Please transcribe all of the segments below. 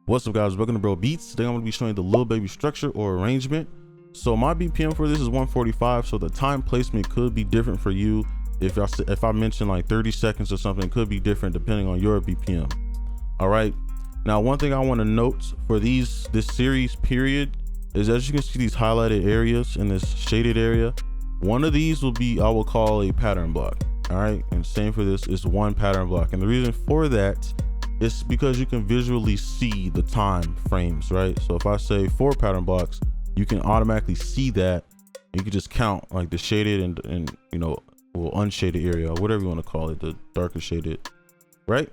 What's up, guys? Welcome to Bro Beats. Today I'm going to be showing the Lil Baby structure or arrangement. So my BPM for this is 145, so the time placement could be different for you. If I mention like 30 seconds or something, it could be different depending on your BPM. All right. Now, one thing I want to note for this series period is, as you can see, these highlighted areas in this shaded area, one of these will be, I will call a pattern block. All right. And same for this is one pattern block. And the reason for that is because you can visually see the time frames, right? So if I say 4 pattern blocks, you can automatically see that. You can just count like the shaded and you know, well, unshaded area, or whatever you want to call it, the darker shaded, right?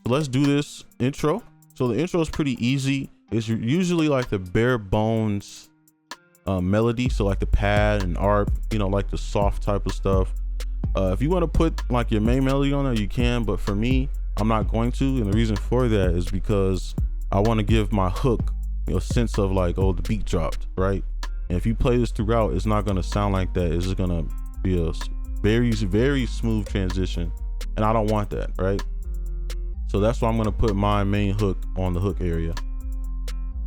So let's do this intro. So the intro is pretty easy. It's usually like the bare bones melody, so like the pad and ARP, you know, like the soft type of stuff. If you want to put like your main melody on there, you can, but for me, I'm not going to, and the reason for that is because I want to give my hook, you know, sense of like, oh, the beat dropped, right? And if you play this throughout, it's not going to sound like that. It's just going to be a very, very smooth transition, and I don't want that, right? So that's why I'm going to put my main hook on the hook area.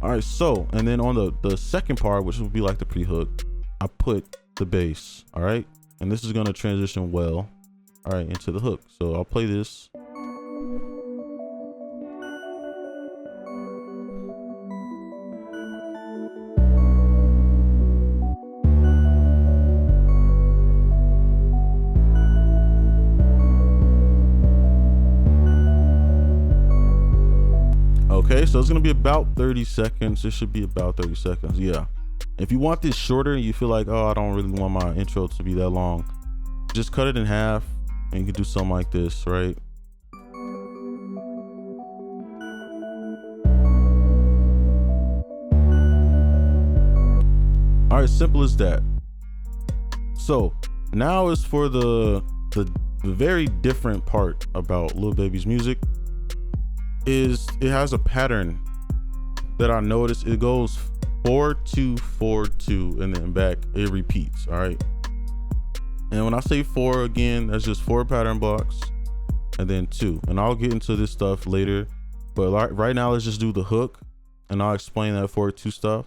All right, so, and then on the second part, which would be like the pre-hook, I put the bass, all right? And this is going to transition well, all right, into the hook. So I'll play this. Okay, so it's gonna be about 30 seconds. It should be about 30 seconds. Yeah. If you want this shorter and you feel like, oh, I don't really want my intro to be that long, just cut it in half and you can do something like this, right? All right, simple as that. So now is for the very different part about Lil Baby's music. Is it has a pattern that I noticed. It goes 4-2-4-2 and then back. It repeats. All right. And when I say 4 again, that's just 4 pattern blocks and then 2. And I'll get into this stuff later. But right now, let's just do the hook and I'll explain that 4-2 stuff.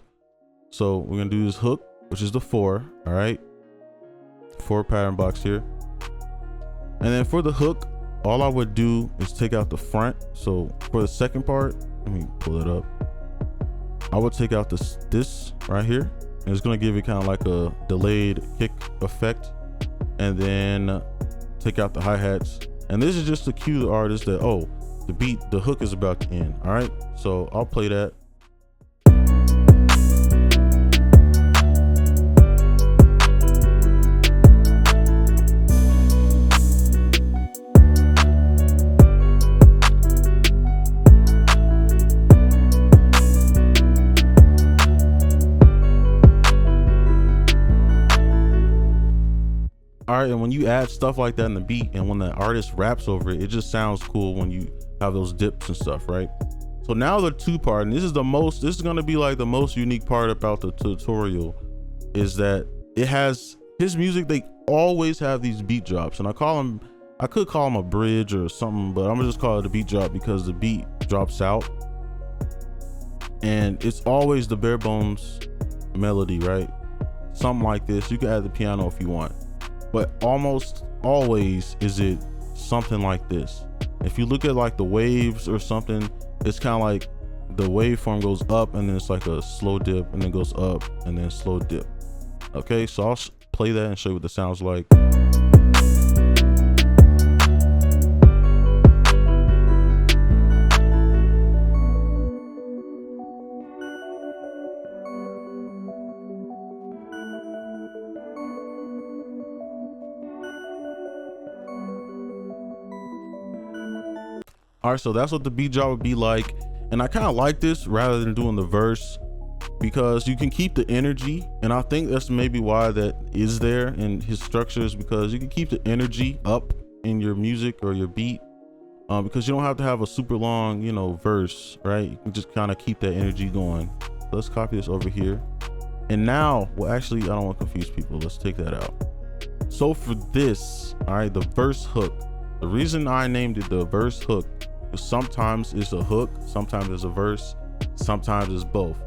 So we're going to do this hook, which is the 4. All right. 4 pattern blocks here. And then for the hook, all I would do is take out the front. So for the second part, let me pull it up. I would take out this right here. And it's going to give it kind of like a delayed kick effect. And then take out the hi-hats. And this is just to cue the artist that, oh, the hook is about to end. All right. So I'll play that. All right, and when you add stuff like that in the beat and when the artist raps over it, it just sounds cool when you have those dips and stuff, right? So now the 2 part, and this is going to be like the most unique part about the tutorial, is that it has his music. They always have these beat drops, and I could call them a bridge or something, but I'm gonna just call it a beat drop because the beat drops out and it's always the bare bones melody, right? Something like this. You can add the piano if you want, but almost always is it something like this. If you look at like the waves or something, it's kind of like the waveform goes up and then it's like a slow dip and then goes up and then slow dip. Okay, so I'll play that and show you what the sounds like. All right, so that's what the beat drop would be like. And I kind of like this rather than doing the verse because you can keep the energy. And I think that's maybe why that is there in his structures, because you can keep the energy up in your music or your beat because you don't have to have a super long, you know, verse, right? You can just kind of keep that energy going. So let's copy this over here. And now, well, actually, I don't want to confuse people. Let's take that out. So for this, all right, the verse hook, the reason I named it the verse hook is sometimes it's a hook, sometimes it's a verse. sometimes it's both,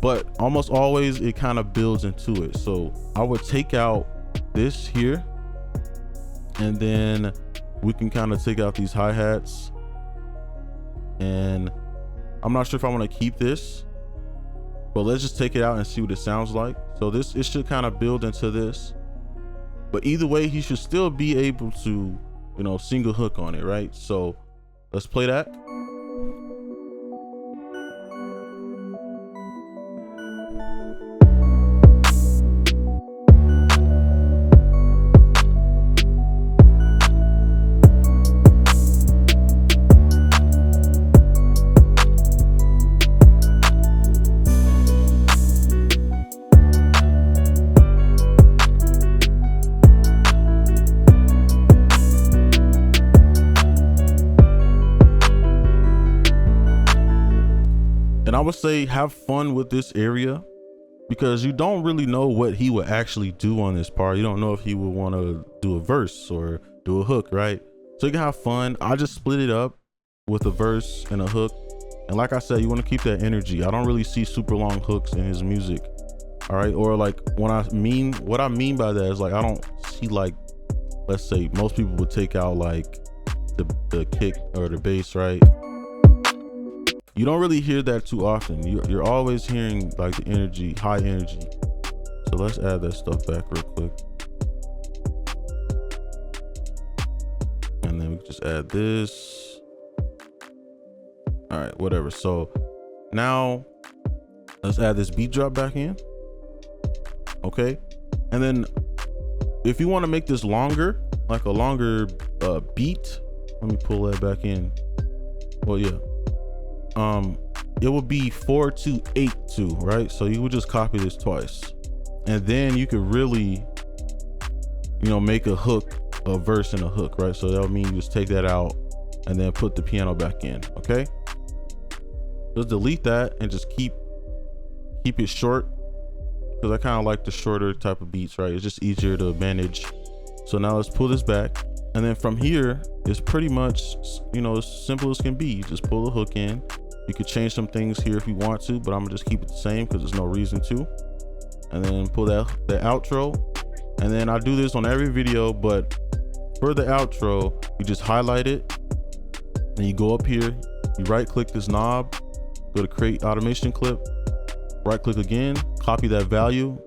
but almost always it kind of builds into it. So I would take out this here, and then we can kind of take out these hi-hats, and I'm not sure if I want to keep this, but let's just take it out and see what it sounds like. So this, it should kind of build into this, but either way he should still be able to, you know, sing a hook on it, right? So let's play that. And I would say have fun with this area, because you don't really know what he would actually do on this part. You don't know if he would want to do a verse or do a hook, right? So you can have fun. I just split it up with a verse and a hook. And like I said, you want to keep that energy. I don't really see super long hooks in his music. All right. Or like what I mean by that is like, I don't see, like, let's say most people would take out like the kick or the bass, right? You don't really hear that too often. You're always hearing like the energy, high energy. So let's add that stuff back real quick. And then we can just add this. All right, whatever. So now let's add this beat drop back in. Okay. And then if you want to make this longer, like a longer beat, let me pull that back in. Well, yeah. It would be 4-2-8-2, right? So you would just copy this twice, and then you could really, you know, make a hook, a verse and a hook, right? So that would mean you just take that out and then put the piano back in. Okay, just delete that and just keep it short, because I kind of like the shorter type of beats, right? It's just easier to manage. So now let's pull this back, and then from here it's pretty much, you know, as simple as can be. You just pull the hook in. You could change some things here if you want to, but I'm gonna just keep it the same because there's no reason to. And then pull the outro. And then I do this on every video, but for the outro, you just highlight it and you go up here, you right click this knob, go to create automation clip, right click again, copy that value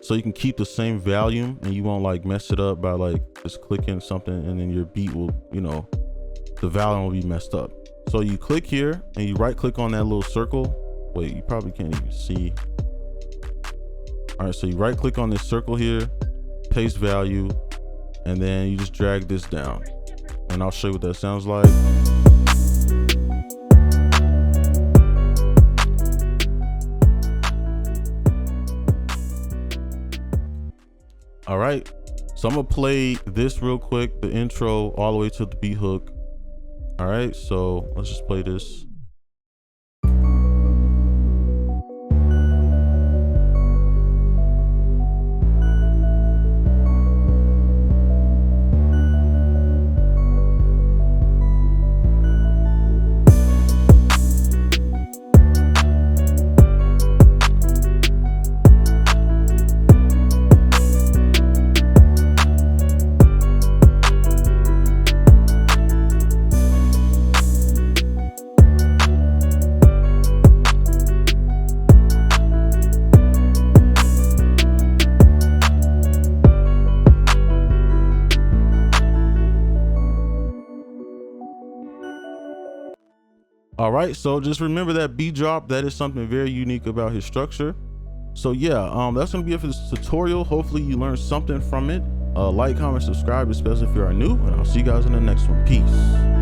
so you can keep the same volume and you won't like mess it up by like just clicking something, and then your beat will, you know, the volume will be messed up. So you click here and you right click on that little circle. Wait, you probably can't even see. All right, so you right click on this circle here, paste value, and then you just drag this down, and I'll show you what that sounds like. All right, so I'm gonna play this real quick, the intro all the way to the beat hook. All right, so let's just play this. All right, so just remember that beat drop. That is something very unique about his structure. So yeah, that's gonna be it for this tutorial. Hopefully you learned something from it. Like, comment, subscribe, especially if you are new, and I'll see you guys in the next one. Peace.